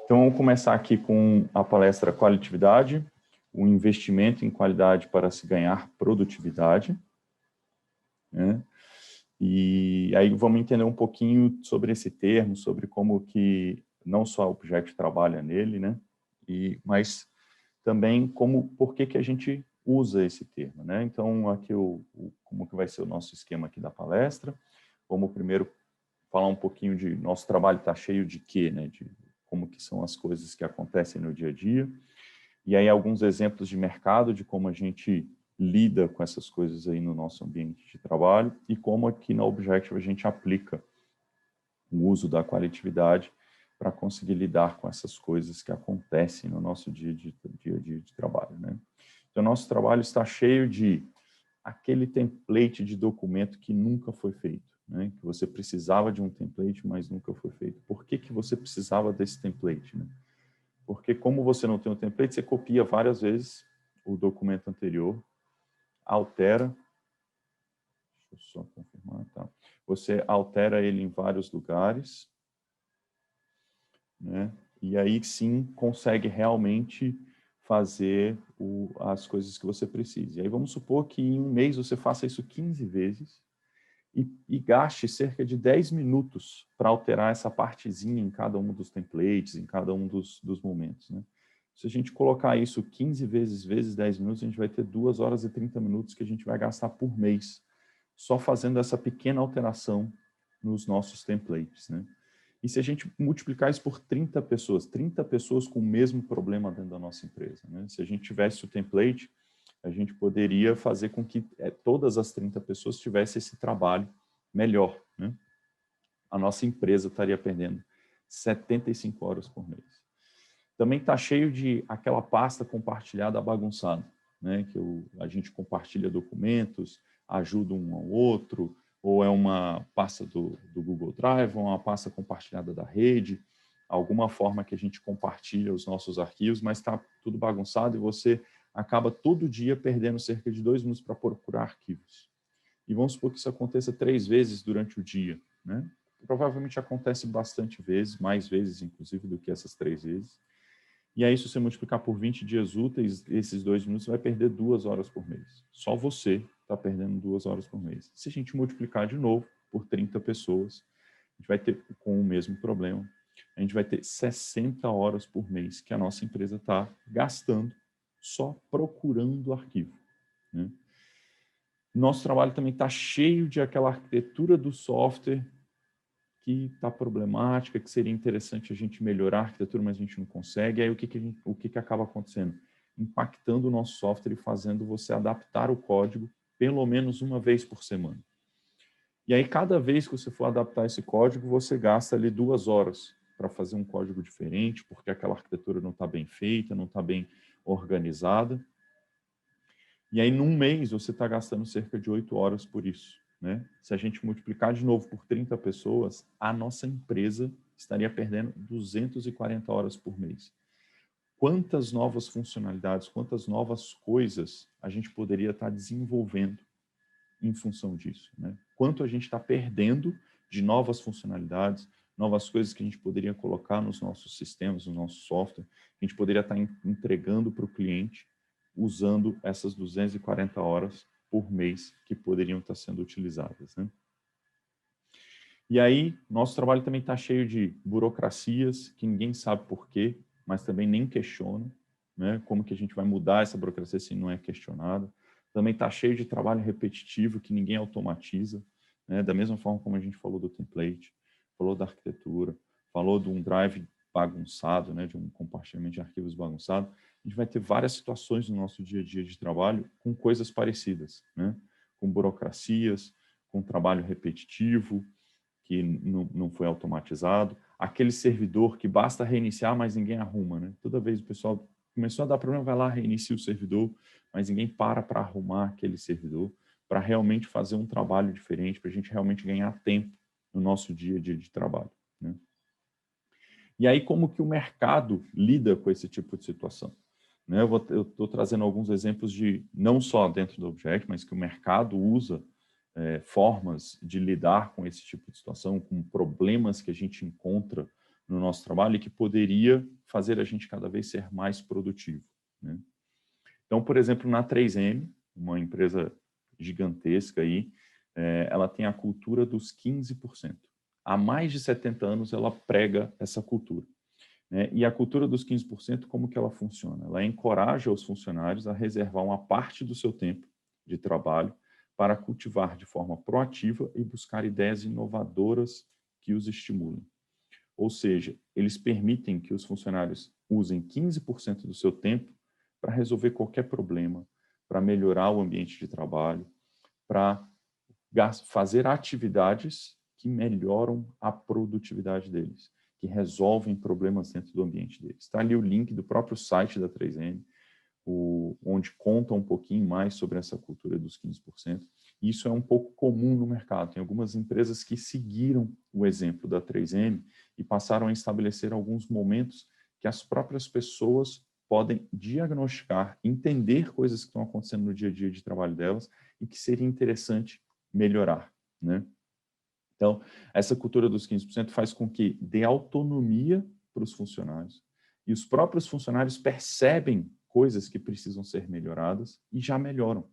Então, vamos começar aqui com a palestra Qualitatividade, o investimento em qualidade para se ganhar produtividade, né? E aí vamos entender um pouquinho sobre esse termo, sobre como que não só o Object trabalha nele, né? Mas também por que a gente usa esse termo, né? Então, aqui como que vai ser o nosso esquema aqui da palestra. Vamos primeiro falar um pouquinho de nosso trabalho está cheio de quê, né? De como que são as coisas que acontecem no dia a dia. E aí alguns exemplos de mercado, de como a gente lida com essas coisas aí no nosso ambiente de trabalho e como aqui na Objective a gente aplica o uso da qualitatividade para conseguir lidar com essas coisas que acontecem no nosso dia a dia de trabalho, né? Então, nosso trabalho está cheio de aquele template de documento que nunca foi feito, né? Que você precisava de um template, mas nunca foi feito. Por que você precisava desse template, né? Porque como você não tem um template, você copia várias vezes o documento anterior, altera, deixa eu só confirmar, tá? Você altera ele em vários lugares, né? E aí sim consegue realmente fazer as coisas que você precisa. E aí vamos supor que em um mês você faça isso 15 vezes e gaste cerca de 10 minutos para alterar essa partezinha em cada um dos templates, em cada um dos momentos, né? Se a gente colocar isso 15 vezes 10 minutos, a gente vai ter 2 horas e 30 minutos que a gente vai gastar por mês, só fazendo essa pequena alteração nos nossos templates, né? E se a gente multiplicar isso por 30 pessoas com o mesmo problema dentro da nossa empresa, né? Se a gente tivesse o template, a gente poderia fazer com que todas as 30 pessoas tivessem esse trabalho melhor, né? A nossa empresa estaria perdendo 75 horas por mês. Também está cheio de aquela pasta compartilhada bagunçada, né? Que a gente compartilha documentos, ajuda um ao outro, ou é uma pasta do Google Drive, ou uma pasta compartilhada da rede, alguma forma que a gente compartilha os nossos arquivos, mas está tudo bagunçado e você acaba todo dia perdendo cerca de 2 minutos para procurar arquivos. E vamos supor que isso aconteça 3 vezes durante o dia, né? Provavelmente acontece bastante vezes, mais vezes, inclusive, do que essas 3 vezes. E aí, se você multiplicar por 20 dias úteis, esses 2 minutos, você vai perder 2 horas por mês. Só você está perdendo 2 horas por mês. Se a gente multiplicar de novo por 30 pessoas, a gente vai ter, com o mesmo problema, a gente vai ter 60 horas por mês que a nossa empresa está gastando só procurando arquivo, né? Nosso trabalho também está cheio de aquela arquitetura do software que está problemática, que seria interessante a gente melhorar a arquitetura, mas a gente não consegue. Aí o que acaba acontecendo? Impactando o nosso software e fazendo você adaptar o código pelo menos uma vez por semana. E aí, cada vez que você for adaptar esse código, você gasta ali 2 horas para fazer um código diferente, porque aquela arquitetura não está bem feita, não está bem organizada. E aí, num mês, você está gastando cerca de 8 horas por isso, né? Se a gente multiplicar de novo por 30 pessoas, a nossa empresa estaria perdendo 240 horas por mês. Quantas novas funcionalidades, quantas novas coisas a gente poderia estar desenvolvendo em função disso, né? Quanto a gente está perdendo de novas funcionalidades, novas coisas que a gente poderia colocar nos nossos sistemas, no nosso software, que a gente poderia estar entregando para o cliente usando essas 240 horas por mês que poderiam estar sendo utilizadas, né? E aí, nosso trabalho também está cheio de burocracias que ninguém sabe por quê, mas também nem questiona, né? Como que a gente vai mudar essa burocracia se não é questionada. Também está cheio de trabalho repetitivo que ninguém automatiza, né? Da mesma forma como a gente falou do template, falou da arquitetura, falou de um drive bagunçado, né? De um compartilhamento de arquivos bagunçado. A gente vai ter várias situações no nosso dia a dia de trabalho com coisas parecidas, né? Com burocracias, com trabalho repetitivo, que não foi automatizado, aquele servidor que basta reiniciar, mas ninguém arruma, né? Toda vez o pessoal começou a dar problema, vai lá, reinicia o servidor, mas ninguém para arrumar aquele servidor, para realmente fazer um trabalho diferente, para a gente realmente ganhar tempo no nosso dia a dia de trabalho, né? E aí, como que o mercado lida com esse tipo de situação? né? Eu estou trazendo alguns exemplos de, não só dentro do Object, mas que o mercado usa formas de lidar com esse tipo de situação, com problemas que a gente encontra no nosso trabalho e que poderia fazer a gente cada vez ser mais produtivo, né? Então, por exemplo, na 3M, uma empresa gigantesca aí, ela tem a cultura dos 15%. Há mais de 70 anos ela prega essa cultura, né? E a cultura dos 15%, como que ela funciona? Ela encoraja os funcionários a reservar uma parte do seu tempo de trabalho para cultivar de forma proativa e buscar ideias inovadoras que os estimulem. Ou seja, eles permitem que os funcionários usem 15% do seu tempo para resolver qualquer problema, para melhorar o ambiente de trabalho, para fazer atividades que melhoram a produtividade deles, que resolvem problemas dentro do ambiente deles. Está ali o link do próprio site da 3M, onde conta um pouquinho mais sobre essa cultura dos 15%. Isso é um pouco comum no mercado. Tem algumas empresas que seguiram o exemplo da 3M e passaram a estabelecer alguns momentos que as próprias pessoas podem diagnosticar, entender coisas que estão acontecendo no dia a dia de trabalho delas e que seria interessante melhorar, né? Então, essa cultura dos 15% faz com que dê autonomia para os funcionários e os próprios funcionários percebem coisas que precisam ser melhoradas e já melhoram.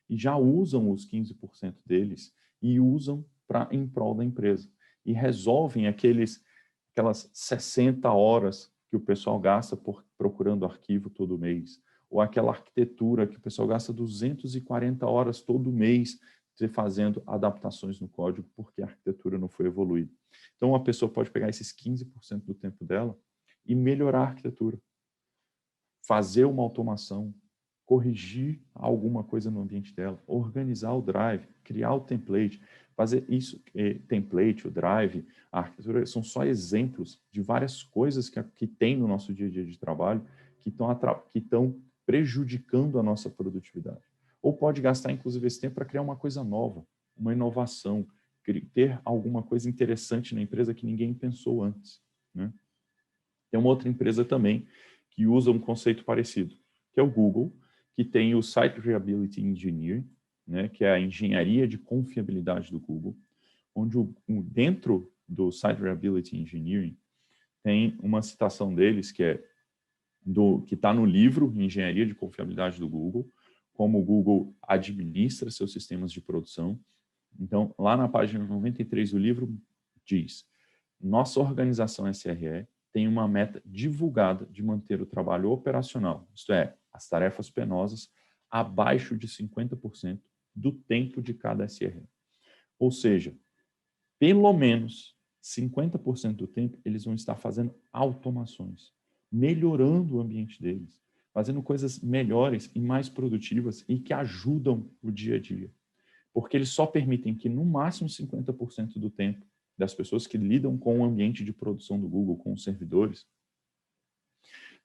E já usam os 15% deles e usam em prol da empresa. E resolvem aquelas 60 horas que o pessoal gasta procurando arquivo todo mês. Ou aquela arquitetura que o pessoal gasta 240 horas todo mês fazendo adaptações no código porque a arquitetura não foi evoluída. Então, uma pessoa pode pegar esses 15% do tempo dela e melhorar a arquitetura, fazer uma automação, corrigir alguma coisa no ambiente dela, organizar o drive, criar o template, fazer isso, template, o drive, a arquitetura, são só exemplos de várias coisas que tem no nosso dia a dia de trabalho que estão prejudicando a nossa produtividade. Ou pode gastar, inclusive, esse tempo para criar uma coisa nova, uma inovação, ter alguma coisa interessante na empresa que ninguém pensou antes, né? Tem uma outra empresa também que usa um conceito parecido, que é o Google, que tem o Site Reliability Engineering, né, que é a engenharia de confiabilidade do Google, onde dentro do Site Reliability Engineering tem uma citação deles que está no livro Engenharia de Confiabilidade do Google, como o Google administra seus sistemas de produção. Então, lá na página 93 do livro diz: nossa organização SRE tem uma meta divulgada de manter o trabalho operacional, isto é, as tarefas penosas, abaixo de 50% do tempo de cada SRE. Ou seja, pelo menos 50% do tempo eles vão estar fazendo automações, melhorando o ambiente deles, fazendo coisas melhores e mais produtivas e que ajudam o dia a dia. Porque eles só permitem que no máximo 50% do tempo das pessoas que lidam com o ambiente de produção do Google, com os servidores,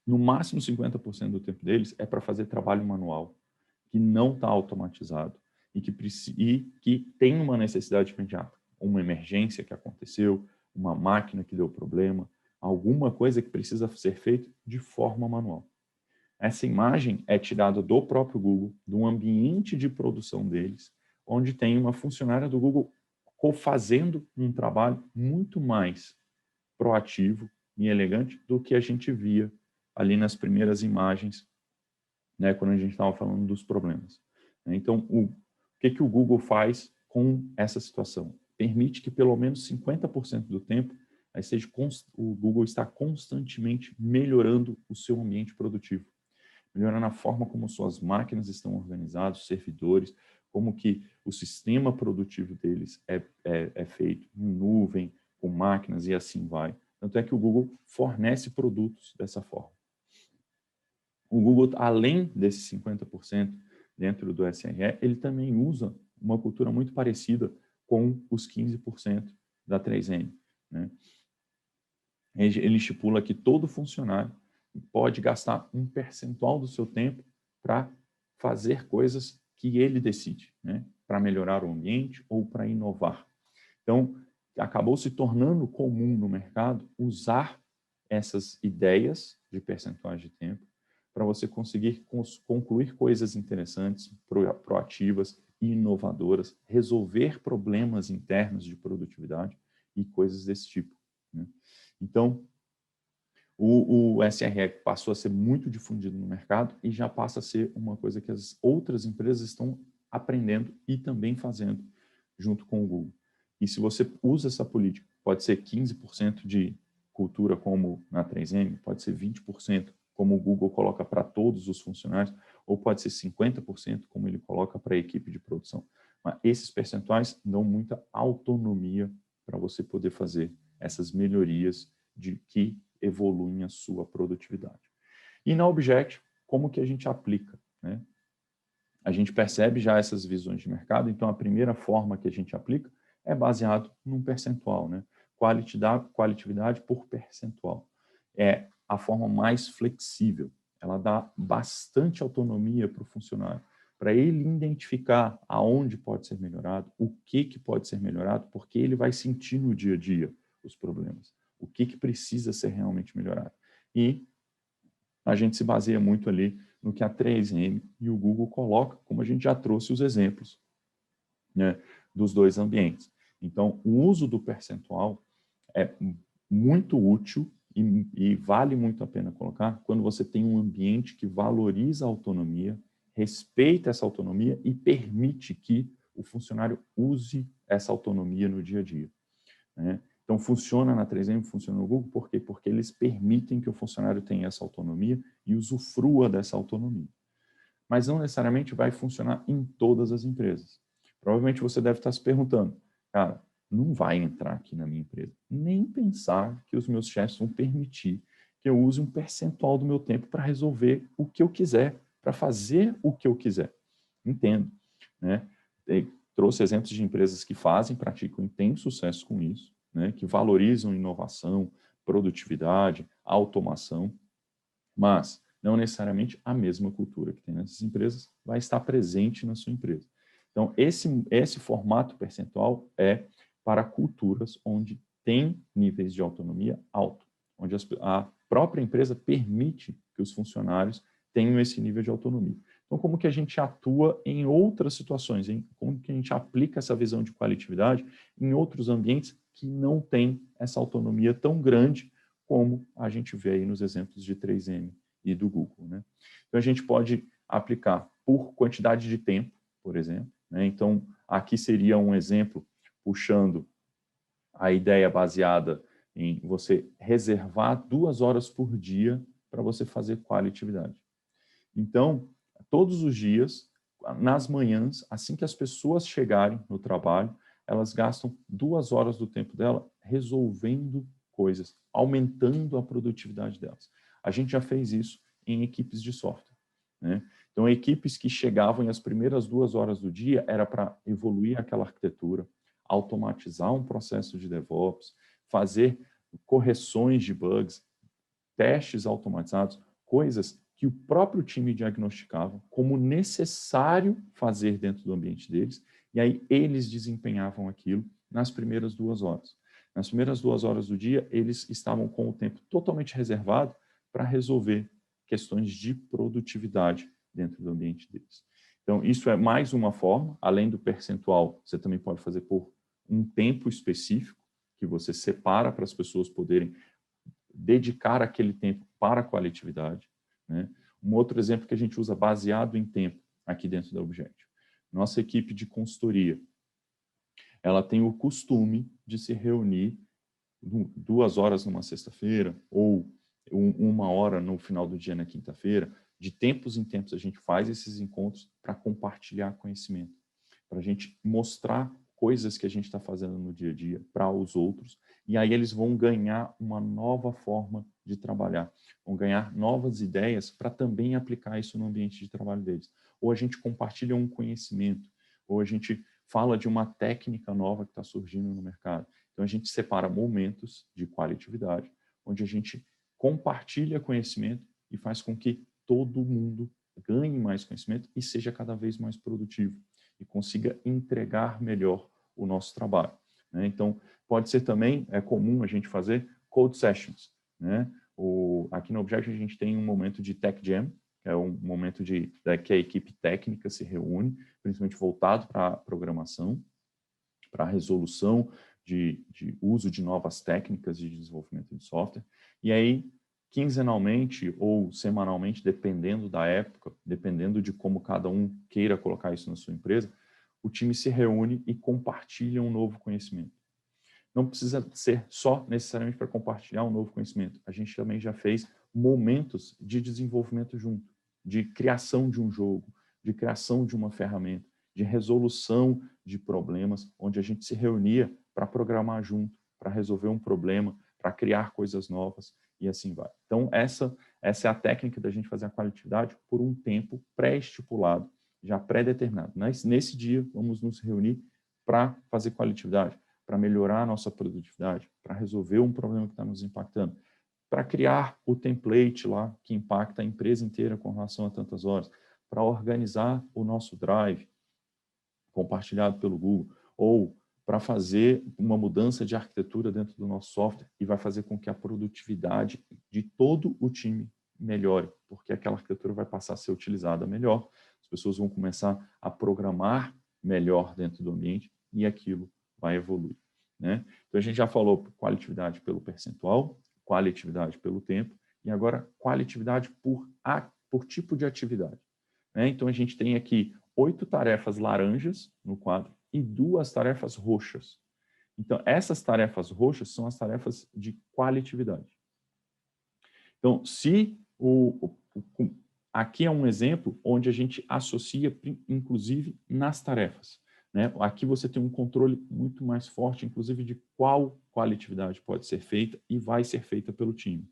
no máximo 50% do tempo deles é para fazer trabalho manual, que não está automatizado e que tem uma necessidade imediata, uma emergência que aconteceu, uma máquina que deu problema, alguma coisa que precisa ser feita de forma manual. Essa imagem é tirada do próprio Google, do ambiente de produção deles, onde tem uma funcionária do Google fazendo um trabalho muito mais proativo e elegante do que a gente via ali nas primeiras imagens, né, quando a gente estava falando dos problemas. Então, o que o Google faz com essa situação? Permite que pelo menos 50% do tempo o Google está constantemente melhorando o seu ambiente produtivo, melhorando a forma como suas máquinas estão organizadas, servidores, como que o sistema produtivo deles é feito em nuvem, com máquinas e assim vai. Tanto é que o Google fornece produtos dessa forma. O Google, além desses 50% dentro do SRE, ele também usa uma cultura muito parecida com os 15% da 3M, né? Ele estipula que todo funcionário pode gastar um percentual do seu tempo para fazer coisas que ele decide, né? Para melhorar o ambiente ou para inovar. Então, acabou se tornando comum no mercado usar essas ideias de percentuais de tempo para você conseguir concluir coisas interessantes, proativas e inovadoras, resolver problemas internos de produtividade e coisas desse tipo, né? Então, o SRE passou a ser muito difundido no mercado e já passa a ser uma coisa que as outras empresas estão aprendendo e também fazendo junto com o Google. E se você usa essa política, pode ser 15% de cultura como na 3M, pode ser 20% como o Google coloca para todos os funcionários, ou pode ser 50% como ele coloca para a equipe de produção. Mas esses percentuais dão muita autonomia para você poder fazer essas melhorias de que evoluem a sua produtividade. E na Object, como que a gente aplica, né? A gente percebe já essas visões de mercado, então a primeira forma que a gente aplica é baseado num percentual, né? Qualitatividade por percentual. É a forma mais flexível. Ela dá bastante autonomia para o funcionário, para ele identificar aonde pode ser melhorado, o que pode ser melhorado, porque ele vai sentir no dia a dia os problemas, o que precisa ser realmente melhorado. E a gente se baseia muito ali no que a 3M e o Google colocam, como a gente já trouxe os exemplos, né, dos dois ambientes. Então, o uso do percentual é muito útil e vale muito a pena colocar quando você tem um ambiente que valoriza a autonomia, respeita essa autonomia e permite que o funcionário use essa autonomia no dia a dia, né? Então, funciona na 3M, funciona no Google, por quê? Porque eles permitem que o funcionário tenha essa autonomia e usufrua dessa autonomia. Mas não necessariamente vai funcionar em todas as empresas. Provavelmente você deve estar se perguntando, cara, não vai entrar aqui na minha empresa. Nem pensar que os meus chefes vão permitir que eu use um percentual do meu tempo para resolver o que eu quiser, para fazer o que eu quiser. Entendo, né? Trouxe exemplos de empresas que fazem, praticam e têm sucesso com isso, né? Que valorizam inovação, produtividade, automação, mas não necessariamente a mesma cultura que tem nessas empresas vai estar presente na sua empresa. Então, esse formato percentual é para culturas onde tem níveis de autonomia alto, onde a própria empresa permite que os funcionários tenham esse nível de autonomia. Então, como que a gente atua em outras situações? Como que a gente aplica essa visão de qualitatividade em outros ambientes que não têm essa autonomia tão grande como a gente vê aí nos exemplos de 3M e do Google, né? Então, a gente pode aplicar por quantidade de tempo, por exemplo, né? Então, aqui seria um exemplo puxando a ideia baseada em você reservar 2 horas por dia para você fazer qualitatividade. Então, todos os dias, nas manhãs, assim que as pessoas chegarem no trabalho, elas gastam 2 horas do tempo dela resolvendo coisas, aumentando a produtividade delas. A gente já fez isso em equipes de software, né? Então, equipes que chegavam e as primeiras 2 horas do dia era para evoluir aquela arquitetura, automatizar um processo de DevOps, fazer correções de bugs, testes automatizados, coisas que o próprio time diagnosticava como necessário fazer dentro do ambiente deles, e aí eles desempenhavam aquilo nas primeiras 2 horas. Nas primeiras 2 horas do dia, eles estavam com o tempo totalmente reservado para resolver questões de produtividade dentro do ambiente deles. Então, isso é mais uma forma, além do percentual, você também pode fazer por um tempo específico, que você separa para as pessoas poderem dedicar aquele tempo para a qualitatividade, né? Um outro exemplo que a gente usa baseado em tempo aqui dentro da Objective. Nossa equipe de consultoria, ela tem o costume de se reunir 2 horas numa sexta-feira ou 1 hora no final do dia na quinta-feira. De tempos em tempos a gente faz esses encontros para compartilhar conhecimento, para a gente mostrar coisas que a gente está fazendo no dia a dia para os outros, e aí eles vão ganhar uma nova forma de trabalhar, vão ganhar novas ideias para também aplicar isso no ambiente de trabalho deles. Ou a gente compartilha um conhecimento, ou a gente fala de uma técnica nova que está surgindo no mercado. Então, a gente separa momentos de qualitatividade, onde a gente compartilha conhecimento e faz com que todo mundo ganhe mais conhecimento e seja cada vez mais produtivo e consiga entregar melhor o nosso trabalho, né? Então, pode ser também, é comum a gente fazer code sessions, né? Aqui no Object a gente tem um momento de Tech Jam, que é um momento que a equipe técnica se reúne, principalmente voltado para a programação, para a resolução de uso de novas técnicas de desenvolvimento de software. E aí, quinzenalmente ou semanalmente, dependendo da época, dependendo de como cada um queira colocar isso na sua empresa, o time se reúne e compartilha um novo conhecimento. Não precisa ser só necessariamente para compartilhar um novo conhecimento. A gente também já fez momentos de desenvolvimento junto, de criação de um jogo, de criação de uma ferramenta, de resolução de problemas, onde a gente se reunia para programar junto, para resolver um problema, para criar coisas novas e assim vai. Então, essa é a técnica da gente fazer a qualitatividade por um tempo pré-estipulado, já pré-determinado. Nesse dia, vamos nos reunir para fazer qualitatividade, para melhorar a nossa produtividade, para resolver um problema que está nos impactando, para criar o template lá que impacta a empresa inteira com relação a tantas horas, para organizar o nosso Drive compartilhado pelo Google, ou para fazer uma mudança de arquitetura dentro do nosso software e vai fazer com que a produtividade de todo o time melhore, porque aquela arquitetura vai passar a ser utilizada melhor, as pessoas vão começar a programar melhor dentro do ambiente e aquilo vai evoluir, né? Então, a gente já falou qualitatividade pelo percentual, qualitatividade pelo tempo, e agora qualitatividade por tipo de atividade, né? Então, a gente tem aqui 8 tarefas laranjas no quadro e 2 tarefas roxas. Então, essas tarefas roxas são as tarefas de qualitatividade. Então, se aqui é um exemplo onde a gente associa, inclusive, nas tarefas, né? Aqui você tem um controle muito mais forte, inclusive, de qual qualitatividade pode ser feita e vai ser feita pelo time,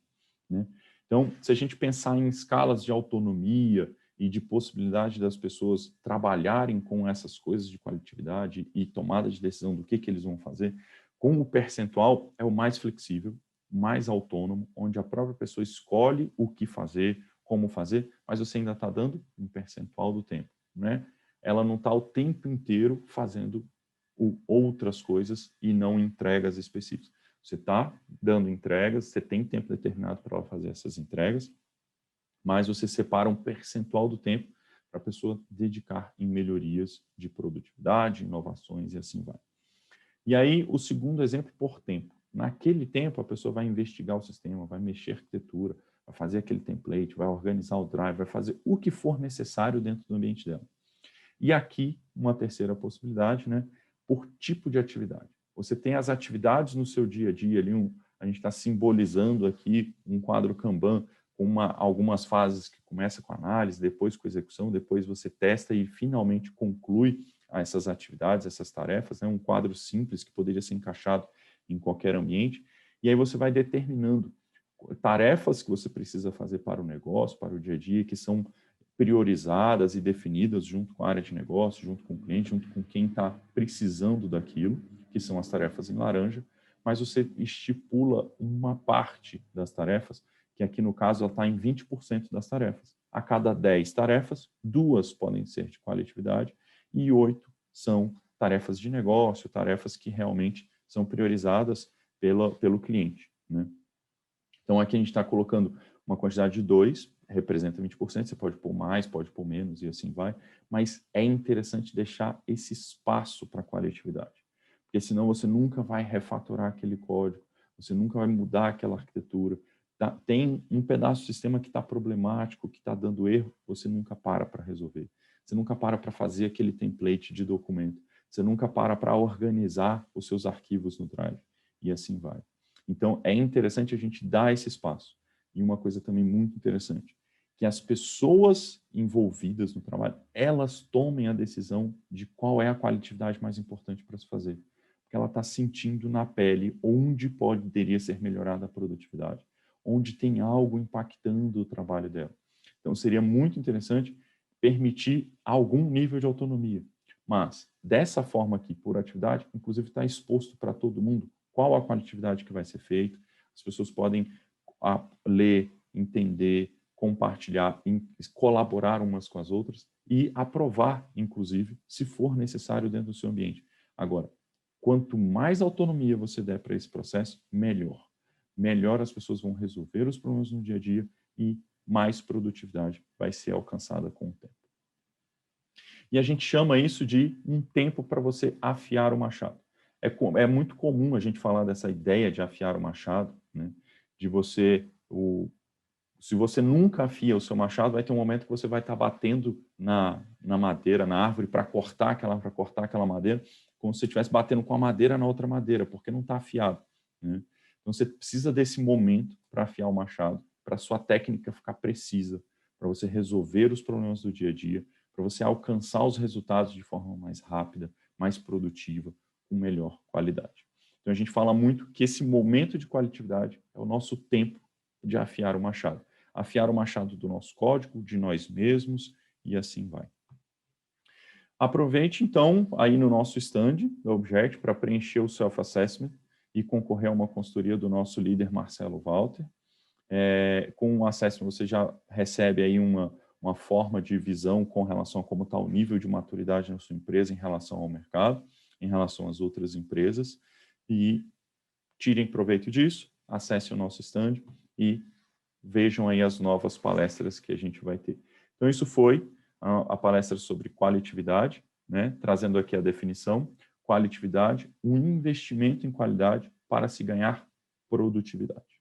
né? Então, se a gente pensar em escalas de autonomia e de possibilidade das pessoas trabalharem com essas coisas de qualitatividade e tomada de decisão do que eles vão fazer, com o percentual é o mais flexível, mais autônomo, onde a própria pessoa escolhe o que fazer, como fazer, mas você ainda está dando um percentual do tempo, né? Ela não está o tempo inteiro fazendo outras coisas e não entregas específicas. Você está dando entregas, você tem tempo determinado para ela fazer essas entregas, mas você separa um percentual do tempo para a pessoa dedicar em melhorias de produtividade, inovações e assim vai. E aí, o segundo exemplo, por tempo. Naquele tempo, a pessoa vai investigar o sistema, vai mexer a arquitetura, vai fazer aquele template, vai organizar o drive, vai fazer o que for necessário dentro do ambiente dela. E aqui, uma terceira possibilidade, né, por tipo de atividade. Você tem as atividades no seu dia a dia, ali a gente está simbolizando aqui um quadro Kanban, com algumas fases que começa com análise, depois com execução, depois você testa e finalmente conclui essas atividades, essas tarefas, né? Um quadro simples que poderia ser encaixado em qualquer ambiente, e aí você vai determinando tarefas que você precisa fazer para o negócio, para o dia a dia, que são priorizadas e definidas junto com a área de negócio, junto com o cliente, junto com quem está precisando daquilo, que são as tarefas em laranja, mas você estipula uma parte das tarefas, que aqui no caso ela está em 20% das tarefas. A cada 10 tarefas, 2 podem ser de qualitatividade e 8 são tarefas de negócio, tarefas que realmente são priorizadas pelo cliente, né? Então, aqui a gente está colocando uma quantidade de 2, representa 20%, você pode pôr mais, pode pôr menos e assim vai, mas é interessante deixar esse espaço para a qualitatividade, porque senão você nunca vai refatorar aquele código, você nunca vai mudar aquela arquitetura. Tem um pedaço do sistema que está problemático, que está dando erro, você nunca para resolver. Você nunca para fazer aquele template de documento. Você nunca para organizar os seus arquivos no Drive. E assim vai. Então, é interessante a gente dar esse espaço. E uma coisa também muito interessante, que as pessoas envolvidas no trabalho, elas tomem a decisão de qual é a qualitatividade mais importante para se fazer. Porque ela está sentindo na pele onde poderia ser melhorada a produtividade, onde tem algo impactando o trabalho dela. Então, seria muito interessante permitir algum nível de autonomia. Mas, dessa forma aqui, por atividade, inclusive está exposto para todo mundo qual a qualitatividade que vai ser feita. As pessoas podem ler, entender, compartilhar, colaborar umas com as outras e aprovar, inclusive, se for necessário dentro do seu ambiente. Agora, quanto mais autonomia você der para esse processo, melhor. Melhor as pessoas vão resolver os problemas no dia a dia e mais produtividade vai ser alcançada com o tempo. E a gente chama isso de um tempo para você afiar o machado. É muito comum a gente falar dessa ideia de afiar o machado, né? De você... Se você nunca afia o seu machado, vai ter um momento que você vai estar batendo na madeira, na árvore, para cortar aquela madeira, como se você estivesse batendo com a madeira na outra madeira, porque não está afiado, né? Então, você precisa desse momento para afiar o machado, para a sua técnica ficar precisa, para você resolver os problemas do dia a dia, para você alcançar os resultados de forma mais rápida, mais produtiva, com melhor qualidade. Então, a gente fala muito que esse momento de qualitatividade é o nosso tempo de afiar o machado. Afiar o machado do nosso código, de nós mesmos, e assim vai. Aproveite, então, aí no nosso stand da Object para preencher o Self-Assessment e concorrer a uma consultoria do nosso líder Marcelo Walter. Com o Assessment você já recebe aí uma forma de visão com relação a como está o nível de maturidade na sua empresa em relação ao mercado, em relação às outras empresas, e tirem proveito disso, acessem o nosso stand e vejam aí as novas palestras que a gente vai ter. Então, isso foi a palestra sobre qualitatividade, né? Trazendo aqui a definição. Qualitatividade, um investimento em qualidade para se ganhar produtividade.